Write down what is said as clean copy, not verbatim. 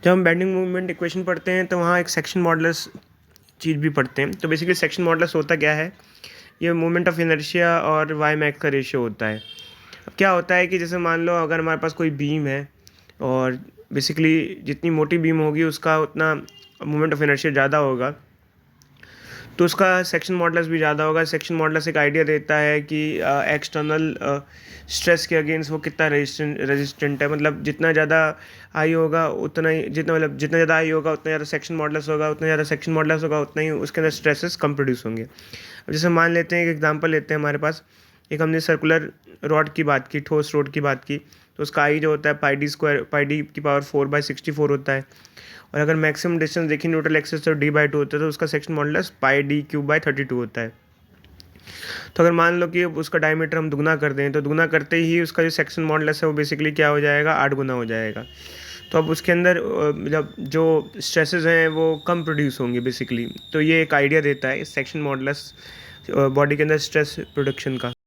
जब हम bending movement equation पढ़ते हैं तो वहाँ एक सेक्शन मॉडुलस चीज़ भी पढ़ते हैं। तो बेसिकली सेक्शन मॉडुलस होता क्या है, ये मोमेंट ऑफ इनर्शिया और वाई मैक्स का रेशियो होता है। क्या होता है कि जैसे मान लो अगर हमारे पास कोई बीम है और बेसिकली जितनी मोटी बीम होगी उसका उतना मोमेंट ऑफ इनर्शिया ज़्यादा होगा, तो उसका सेक्शन मॉडुलस भी ज़्यादा होगा। सेक्शन मॉडुलस एक आइडिया देता है कि एक्सटर्नल स्ट्रेस के अगेंस्ट वो कितना रेजिस्टेंट है। मतलब जितना ज़्यादा हाई होगा उतना ही जितना ज़्यादा हाई होगा उतना ज़्यादा सेक्शन मॉडुलस होगा, उतना ज़्यादा सेक्शन मॉडुलस होगा उतना ही उसके अंदर स्ट्रेसेस कम प्रोड्यूस होंगे। अब जैसे मान लेते हैं, एक एग्जांपल लेते हैं, हमारे पास एक हमने सर्कुलर रॉड की बात की, ठोस रॉड की बात की, तो उसका आई जो होता है πd² 4/64 होता है। और अगर मैक्सिमम डिस्टेंस देखिए न्यूट्रल एक्सिस तो d/2 होता है, तो उसका सेक्शन मॉडुलस πd³ 32 होता है। तो अगर मान लो कि उसका डायमीटर हम दुगना कर दें, तो दुगना करते ही उसका जो सेक्शन मॉडुलस है वो बेसिकली क्या हो जाएगा, 8 गुना हो जाएगा। तो अब उसके अंदर मतलब जो स्ट्रेसेस हैं वो कम प्रोड्यूस होंगे बेसिकली। तो ये एक आइडिया देता है इस सेक्शन मॉडुलस बॉडी के अंदर स्ट्रेस प्रोडक्शन का।